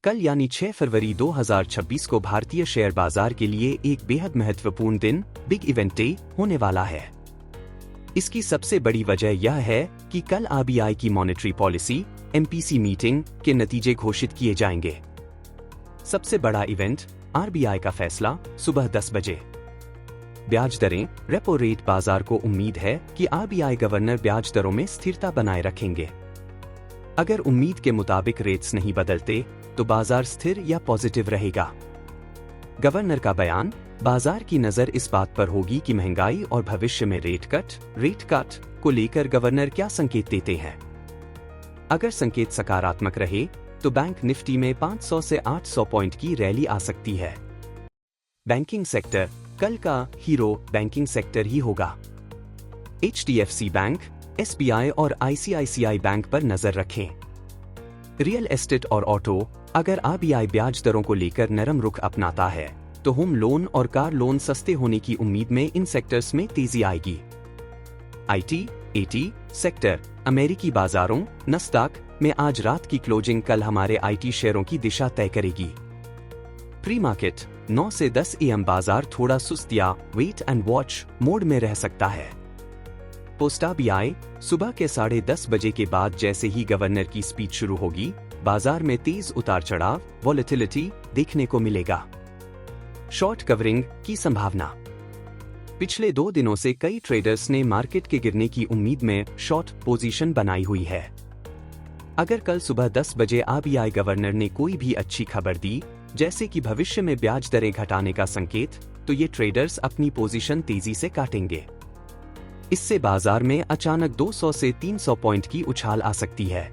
कल यानी 6 फरवरी 2026 को भारतीय शेयर बाजार के लिए एक बेहद महत्वपूर्ण दिन, बिग इवेंट डे, होने वाला है। इसकी सबसे बड़ी वजह यह है कि कल आरबीआई की मॉनेटरी पॉलिसी एमपीसी मीटिंग के नतीजे घोषित किए जाएंगे। सबसे बड़ा इवेंट, आरबीआई का फैसला, सुबह 10 बजे। ब्याज दरें, रेपो रेट। बाजार को उम्मीद है कि आरबीआई गवर्नर ब्याज दरों में स्थिरता बनाए रखेंगे। अगर उम्मीद के मुताबिक रेट्स नहीं बदलते तो बाजार स्थिर या पॉजिटिव रहेगा। गवर्नर का बयान, बाजार की नजर इस बात पर होगी कि महंगाई और भविष्य में रेट कट को लेकर गवर्नर क्या संकेत देते हैं। अगर संकेत सकारात्मक रहे तो बैंक निफ्टी में 500 से 800 पॉइंट की रैली आ सकती है। बैंकिंग सेक्टर, कल का हीरो बैंकिंग सेक्टर ही होगा। एचडीएफसी बैंक, एसबीआई और आईसीआईसीआई बैंक पर नजर रखें। रियल एस्टेट और ऑटो, अगर आरबीआई ब्याज दरों को लेकर नरम रुख अपनाता है तो होम लोन और कार लोन सस्ते होने की उम्मीद में इन सेक्टर्स में तेजी आएगी। आईटी सेक्टर, अमेरिकी बाजारों नस्दाक में आज रात की क्लोजिंग कल हमारे आईटी शेयरों की दिशा तय करेगी। प्री मार्केट 9 से 10 AM बाजार थोड़ा सुस्त या वेट एंड वॉच मोड में रह सकता है। पोस्ट आरबीआई, सुबह के 10:30 बजे के बाद जैसे ही गवर्नर की स्पीच शुरू होगी, बाजार में तेज उतार चढ़ाव, वॉलेटिलिटी देखने को मिलेगा। शॉर्ट कवरिंग की संभावना। पिछले 2 दिनों से कई ट्रेडर्स ने मार्केट के गिरने की उम्मीद में शॉर्ट पोजीशन बनाई हुई है। अगर कल सुबह 10 बजे आरबीआई गवर्नर ने कोई भी अच्छी खबर दी, जैसे कि भविष्य में ब्याज दरें घटाने का संकेत, तो ये ट्रेडर्स अपनी पोजीशन तेजी से काटेंगे। इससे बाजार में अचानक 200 से 300 पॉइंट की उछाल आ सकती है।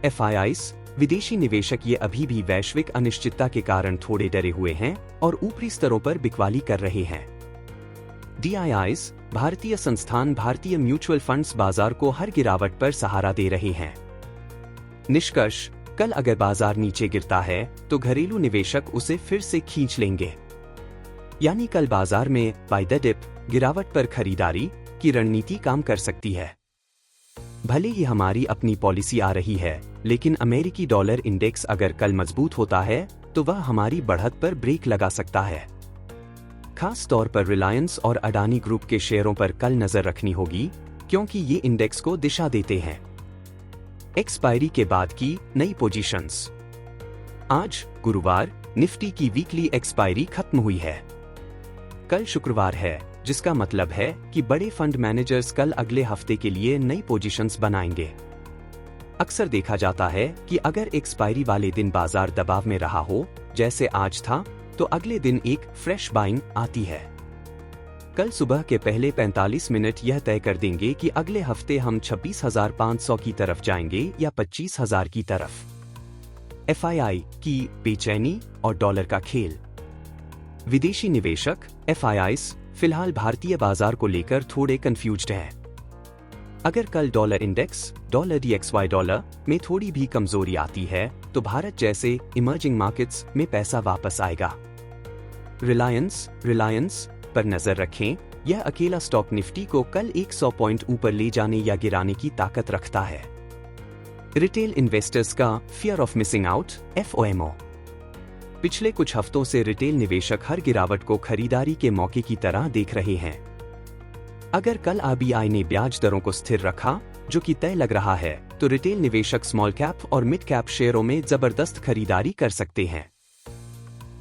एफआईआईज, विदेशी निवेशक ये अभी भी वैश्विक अनिश्चितता के कारण थोड़े डरे हुए हैं और ऊपरी स्तरों पर बिकवाली कर रहे हैं। डीआईआईज, भारतीय संस्थान भारतीय म्यूचुअल फंड्स बाजार को हर गिरावट पर सहारा दे रहे हैं। निष्कर्ष, कल अगर बाजार नीचे गिरता है तो घरेलू निवेशक उसे फिर से खींच लेंगे। यानी कल बाजार में बाय द डिप गिरावट पर खरीदारी की रणनीति काम कर सकती है। भले ही हमारी अपनी पॉलिसी आ रही है, लेकिन अमेरिकी डॉलर इंडेक्स अगर कल मजबूत होता है तो वह हमारी बढ़त पर ब्रेक लगा सकता है। खास तौर पर रिलायंस और अडानी ग्रुप के शेयरों पर कल नजर रखनी होगी, क्योंकि ये इंडेक्स को दिशा देते हैं। एक्सपायरी के बाद की नई पोजीशंस। आज गुरुवार, निफ्टी की वीकली एक्सपायरी खत्म हुई है। कल शुक्रवार है, जिसका मतलब है कि बड़े फंड मैनेजर्स कल अगले हफ्ते के लिए नई पोजीशंस बनाएंगे। अक्सर देखा जाता है कि अगर एक्सपायरी वाले दिन बाजार दबाव में रहा हो, जैसे आज था, तो अगले दिन एक फ्रेश बाइंग आती है। कल सुबह के पहले 45 मिनट यह तय कर देंगे कि अगले हफ्ते हम 26,500 की तरफ जाएंगे या 25,000 की तरफ। एफआईआई की बेचैनी और डॉलर का खेल। विदेशी निवेशक, एफआईआईज, फिलहाल भारतीय बाजार को लेकर थोड़े कंफ्यूज्ड हैं। अगर कल dollar index, dollar DXY dollar में थोड़ी भी कमजोरी आती है तो भारत जैसे इमर्जिंग मार्केट्स में पैसा वापस आएगा। रिलायंस पर नजर रखें, यह अकेला स्टॉक निफ्टी को कल 100 पॉइंट ऊपर ले जाने या गिराने की ताकत रखता है। रिटेल इन्वेस्टर्स का फियर ऑफ मिसिंग आउट, एफओएमओ। पिछले कुछ हफ्तों से रिटेल निवेशक हर गिरावट को खरीदारी के मौके की तरह देख रहे हैं। अगर कल आरबीआई ने ब्याज दरों को स्थिर रखा, जो कि तय लग रहा है, तो रिटेल निवेशक स्मॉल कैप और मिड कैप शेयरों में जबरदस्त खरीदारी कर सकते हैं।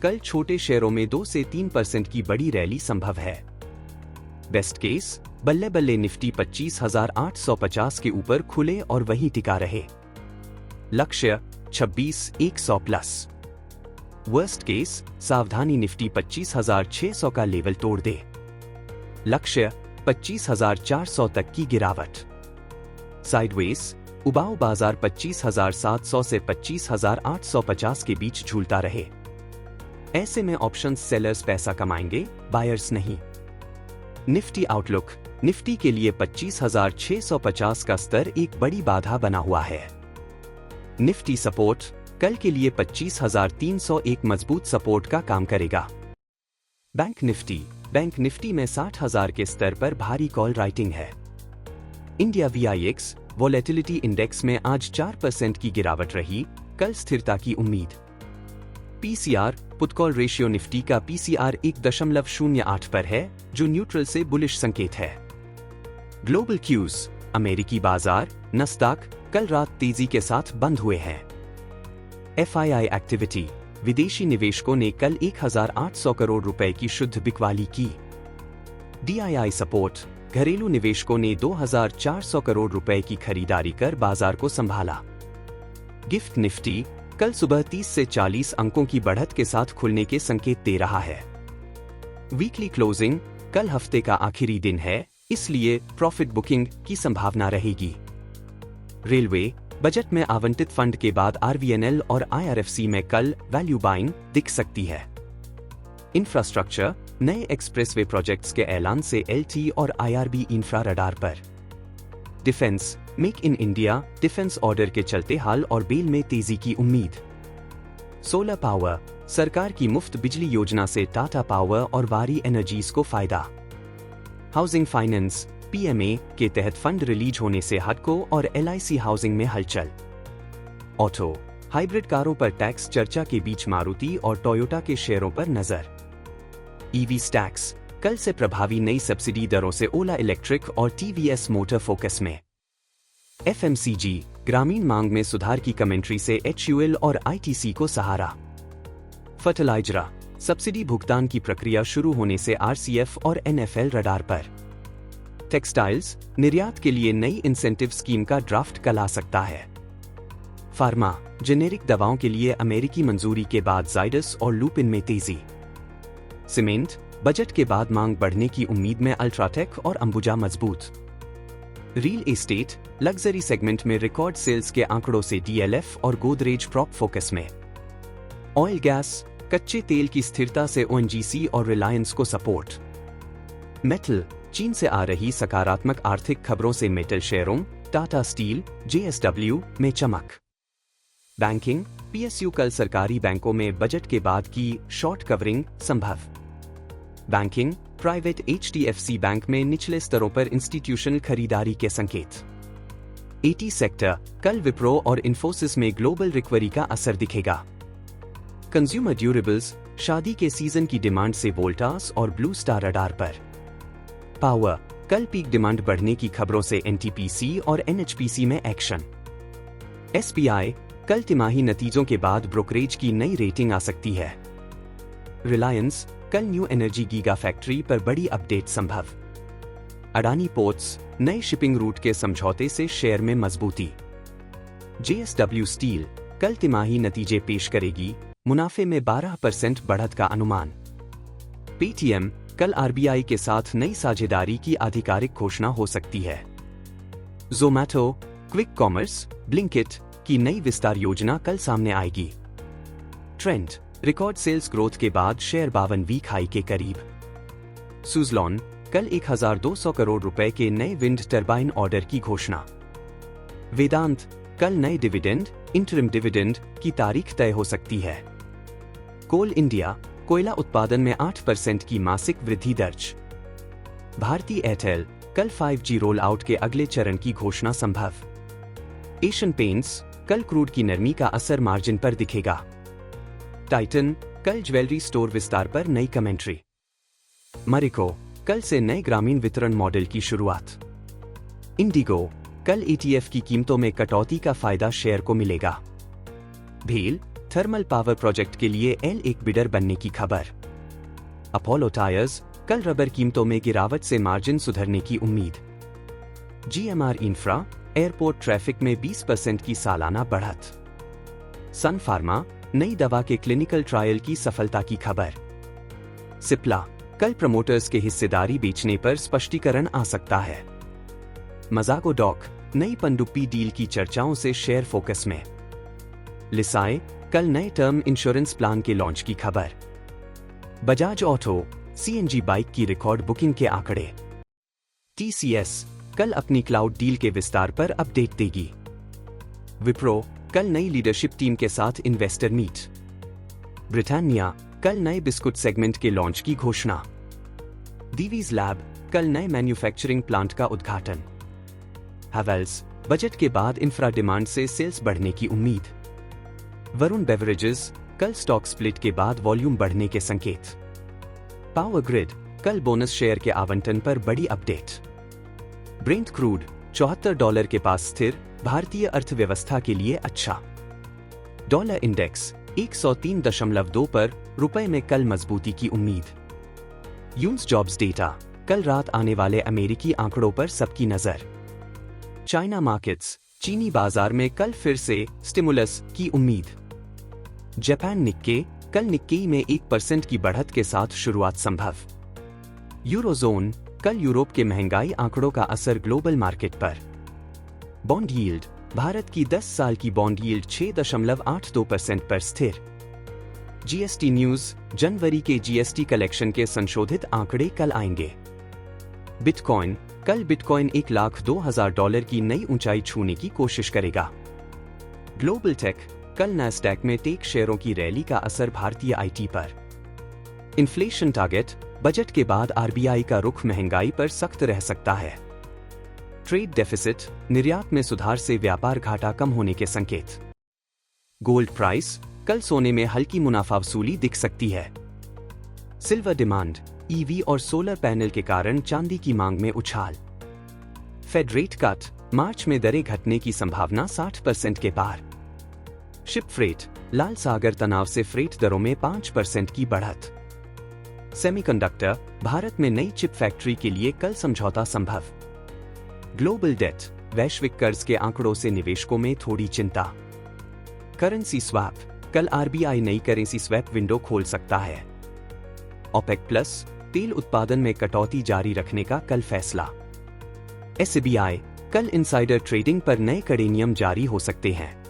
कल छोटे शेयरों में 2 से 3% की बड़ी रैली संभव है। बेस्ट केस, बल्ले बल्ले निफ्टी 25,850 के ऊपर खुले और वहीं टिका रहे। लक्ष्य 26,100 प्लस। वर्स्ट केस, सावधानी निफ्टी 25,600 का लेवल तोड़ दे। लक्ष्य 25,400 तक की गिरावट। साइडवेज, उबाऊ बाजार 25,700 से 25,850 के बीच झूलता रहे। ऐसे में ऑप्शंस सेलर्स पैसा कमाएंगे, बायर्स नहीं। निफ्टी आउटलुक, निफ्टी के लिए 25,650 का स्तर एक बड़ी बाधा बना हुआ है। निफ्टी सपोर्ट, कल के लिए 25,300 एक मजबूत सपोर्ट का काम करेगा। बैंक निफ्टी में 60,000 के स्तर पर भारी कॉल राइटिंग है। इंडिया वीआईएक्स, वोलेटिलिटी इंडेक्स में आज 4% की गिरावट रही, कल स्थिरता की उम्मीद। PCR put call ratio Nifty का पीसीआर 1.08 पर है, जो न्यूट्रल से बुलिश संकेत है। ग्लोबल क्यूज, अमेरिकी बाजार नस्दाक कल रात तेजी के साथ बंद हुए हैं। एफआईआई एक्टिविटी, विदेशी निवेशकों ने कल 1800 करोड़ रुपए की शुद्ध बिकवाली की। डीआईआई सपोर्ट, घरेलू निवेशकों ने 2400 करोड़ रुपए की खरीदारी कर बाजार को संभाला। गिफ्ट निफ्टी कल सुबह 30 से 40 अंकों की बढ़त के साथ खुलने के संकेत दे रहा है। वीकली क्लोजिंग, कल हफ्ते का आखिरी दिन है, इसलिए प्रॉफिट बुकिंग की संभावना रहेगी। रेलवे, बजट में आवंटित फंड के बाद आरवीएनएल और आईआरएफसी में कल वैल्यू बाइंग दिख सकती है। इंफ्रास्ट्रक्चर, नए एक्सप्रेसवे प्रोजेक्ट्स के ऐलान से एलटी और आईआरबी इंफ्रा रडार पर। Defence, make in India defence order के चलते हाल और बेल में तेजी की उम्मीद। सोलर पावर, सरकार की मुफ्त बिजली योजना से टाटा पावर और वारी एनर्जीज को फायदा। हाउसिंग फाइनेंस, पीएमए के तहत फंड रिलीज होने से हडको और एलआईसी हाउसिंग में हलचल। ऑटो, हाइब्रिड कारों पर टैक्स चर्चा के बीच मारुति और टोयोटा के शेयरों पर नजर। ईवी स्टैक्स, कल से प्रभावी नई सब्सिडी दरों से ओला इलेक्ट्रिक और टीवीएस मोटर फोकस में। एफएमसीजी, ग्रामीण मांग में सुधार की कमेंट्री से एचयूएल और आईटीसी को सहारा। फर्टिलाइजर, सब्सिडी भुगतान की प्रक्रिया शुरू होने से आरसीएफ और एनएफएल रडार पर। टेक्सटाइल्स, निर्यात के लिए नई इंसेंटिव स्कीम का ड्राफ्ट कल आ सकता है। फार्मा, जेनेरिक दवाओं के लिए अमेरिकी मंजूरी के बाद जाइडस और लुपिन में तेजी। सीमेंट, बजट के बाद मांग बढ़ने की उम्मीद में अल्ट्राटेक और अंबुजा मजबूत। रियल एस्टेट, लग्जरी सेगमेंट में रिकॉर्ड सेल्स के आंकड़ों से डीएलएफ और गोदरेज प्रॉप फोकस में। ऑयल गैस, कच्चे तेल की स्थिरता से ओएनजीसी और रिलायंस को सपोर्ट। मेटल, चीन से आ रही सकारात्मक आर्थिक खबरों से मेटल शेयरों, टाटा स्टील, जेएसडब्ल्यू में चमक। बैंकिंग, पीएसयू कल सरकारी बैंकों में बजट के बाद की शॉर्ट कवरिंग संभव। बैंकिंग, प्राइवेट एचडीएफसी बैंक में निचले स्तरों पर इंस्टीट्यूशनल खरीदारी के संकेत। एटी सेक्टर, कल विप्रो और इन्फोसिस में ग्लोबल रिकवरी का असर दिखेगा। कंज्यूमर ड्यूरेबल्स, शादी के सीजन की डिमांड से वोल्टास और ब्लू स्टार रडार पर। पावर, कल पीक डिमांड बढ़ने की खबरों से एनटीपीसी और एनएचपीसी में एक्शन। एसबीआई, कल तिमाही नतीजों के बाद ब्रोकरेज की नई रेटिंग आ सकती है। रिलायंस, कल न्यू एनर्जी गीगा फैक्ट्री पर बड़ी अपडेट संभव। अडानी पोर्ट्स, नए शिपिंग रूट के समझौते से शेयर में मजबूती। जेएसडब्ल्यू स्टील, कल तिमाही नतीजे पेश करेगी, मुनाफे में 12% बढ़त का अनुमान। पेटीएम, कल आरबीआई के साथ नई साझेदारी की आधिकारिक घोषणा हो सकती है। ज़ोमैटो, क्विक कॉमर्स, ब्लिंकिट की नई विस्तार योजना कल सामने आएगी। ट्रेंड, रिकॉर्ड सेल्स ग्रोथ के बाद शेयर 52 वीक हाई के करीब। सुज़लॉन, कल 1200 करोड़ रुपए के नए विंड टरबाइन ऑर्डर की घोषणा। वेदांत, कल नए डिविडेंड, इंटरिम डिविडेंड की तारीख तय हो सकती है। कोल इंडिया, कोयला उत्पादन में 8% की मासिक वृद्धि दर्ज। भारती एयरटेल, कल 5G रोल आउट के अगले चरण की घोषणा संभव। एशियन पेंट्स, कल क्रूड की नरमी का असर मार्जिन पर दिखेगा। टाइटन, कल ज्वेलरी स्टोर विस्तार पर नई कमेंट्री। मरिको, कल से नए ग्रामीण वितरण मॉडल की शुरुआत। इंडिगो, कल ईटीएफ की कीमतों में कटौती का फायदा शेयर को मिलेगा। भेल, थर्मल पावर प्रोजेक्ट के लिए L1 बिडर बनने की खबर। अपोलो टायर्स, कल रबर कीमतों में गिरावट से मार्जिन सुधरने की उम्मीद। जीएमआर इंफ्रा, एयरपोर्ट ट्रैफिक में 20% की सालाना बढ़त। सन फार्मा, नई दवा के क्लिनिकल ट्रायल की सफलता की खबर। सिप्ला, कल प्रमोटर्स के हिस्सेदारी बेचने पर स्पष्टीकरण आ सकता है। मज़ागो डॉक, नई पनडुब्बी डील की चर्चाओं से शेयर फोकस में। लिसाई, कल नए टर्म इंश्योरेंस प्लान के लॉन्च की खबर। बजाज ऑटो, सीएनजी बाइक की रिकॉर्ड बुकिंग के आंकड़े। टीसीएस, कल अपनी क्लाउड डील के विस्तार पर अपडेट देगी। विप्रो, कल नई लीडरशिप टीम के साथ इन्वेस्टर मीट। ब्रिटानिया, कल नए बिस्कुट सेगमेंट के लॉन्च की घोषणा। दीवीज लैब, कल नए मैन्युफैक्चरिंग प्लांट का उद्घाटन। हैवेल्स, बजट के बाद इंफ्रा डिमांड से सेल्स बढ़ने की उम्मीद। वरुण बेवरेजेस, कल स्टॉक स्प्लिट के बाद वॉल्यूम बढ़ने के संकेत। पावर ग्रिड, कल बोनस शेयर के आवंटन पर बड़ी अपडेट। ब्रेंट क्रूड $74 के पास स्थिर, भारतीय अर्थव्यवस्था के लिए अच्छा। डॉलर इंडेक्स 103.2 पर, रुपए में कल मजबूती की उम्मीद। यून्स जॉब्स डेटा, कल रात आने वाले अमेरिकी आंकड़ों पर सबकी नजर। चाइना मार्केट्स, चीनी बाजार में कल फिर से स्टिमुलस की उम्मीद। जापान निक्के, कल निक्केई में 1% की बढ़त के साथ शुरुआत संभव। यूरोजोन, कल यूरोप के महंगाई आंकड़ों का असर ग्लोबल मार्केट पर। बॉन्ड यील्ड, भारत की 10 साल की बॉन्ड यील्ड 6.82% पर स्थिर। जीएसटी न्यूज, जनवरी के जीएसटी कलेक्शन के संशोधित आंकड़े कल आएंगे। बिटकॉइन, कल बिटकॉइन $1,02,000 की नई ऊंचाई छूने की कोशिश करेगा। ग्लोबल टेक, कल नैस्डैक में टेक शेयरों की रैली का असर भारतीय आईटी पर। इन्फ्लेशन टारगेट, बजट के बाद आरबीआई का रुख महंगाई पर सख्त रह सकता है। ट्रेड डेफिसिट, निर्यात में सुधार से व्यापार घाटा कम होने के संकेत। गोल्ड प्राइस, कल सोने में हल्की मुनाफा वसूली दिख सकती है। सिल्वर डिमांड, ईवी और सोलर पैनल के कारण चांदी की मांग में उछाल। फेड रेट कट, मार्च में दरें घटने की संभावना 60% के पार। शिप फ्रेट, लाल सागर तनाव से फ्रेट दरों में 5% की बढ़त। सेमीकंडक्टर, भारत में नई चिप फैक्ट्री के लिए कल समझौता संभव। ग्लोबल डेट, वैश्विक कर्ज के आंकड़ों से निवेशकों में थोड़ी चिंता। करेंसी स्वैप, कल आरबीआई नई करेंसी स्वैप विंडो खोल सकता है। ओपेक प्लस, तेल उत्पादन में कटौती जारी रखने का कल फैसला। एसबीआई, कल इनसाइडर ट्रेडिंग पर नए कड़े नियम जारी हो सकते हैं।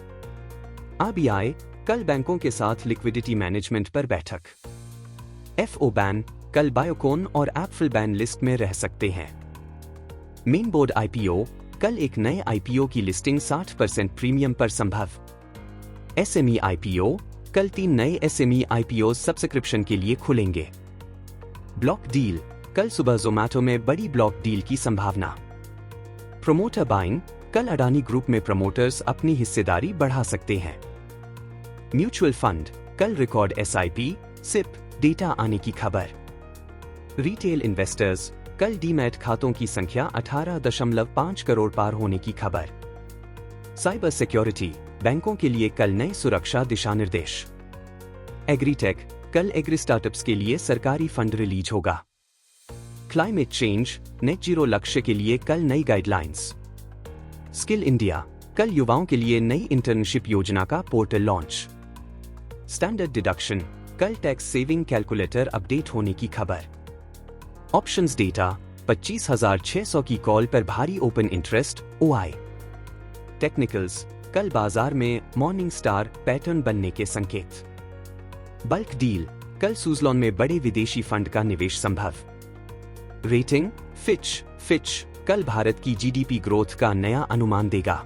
आरबीआई, कल बैंकों के साथ लिक्विडिटी मैनेजमेंट पर बैठक। एफओ बैन, कल बायोकॉन और एप्पल बैन लिस्ट में रह सकते हैं। मेन बोर्ड आईपीओ, कल एक नए आईपीओ की लिस्टिंग 60% प्रीमियम पर संभव। एसएमई आईपीओ, कल 3 नए एसएमई आईपीओ सब्सक्रिप्शन के लिए खुलेंगे। ब्लॉक डील, कल सुबह जोमैटो में बड़ी ब्लॉक डील की संभावना। प्रोमोटर बाइंग, कल अडानी ग्रुप में प्रमोटर्स अपनी हिस्सेदारी बढ़ा सकते हैं। म्यूचुअल फंड, कल रिकॉर्ड एसआईपी, सिप डेटा आने की खबर। रिटेल इन्वेस्टर्स, कल डीमैट खातों की संख्या 18.5 करोड़ पार होने की खबर। साइबर सिक्योरिटी, बैंकों के लिए कल नए सुरक्षा दिशा निर्देश। एग्रीटेक, कल एग्री स्टार्टअप्स के लिए सरकारी फंड रिलीज होगा। क्लाइमेट चेंज, नेट जीरो लक्ष्य के लिए कल नई गाइडलाइंस। स्किल इंडिया, कल युवाओं के लिए नई इंटर्नशिप योजना का पोर्टल लॉन्च। स्टैंडर्ड डिडक्शन, कल टैक्स सेविंग कैलकुलेटर अपडेट होने की खबर। ऑप्शंस डेटा, 25,600 की कॉल पर भारी ओपन इंटरेस्ट ओआई। टेक्निकल्स, कल बाजार में मॉर्निंग स्टार पैटर्न बनने के संकेत। बल्क डील, कल सुज़लॉन में बड़े विदेशी फंड का निवेश संभव। रेटिंग, फिच, कल भारत की जीडीपी ग्रोथ का नया अनुमान देगा।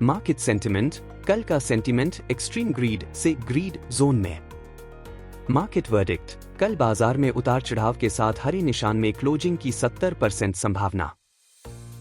मार्केट सेंटिमेंट, कल का सेंटिमेंट एक्सट्रीम ग्रीड से ग्रीड जोन में। मार्केट वर्डिक्ट, कल बाजार में उतार चढ़ाव के साथ हरे निशान में क्लोजिंग की 70% संभावना।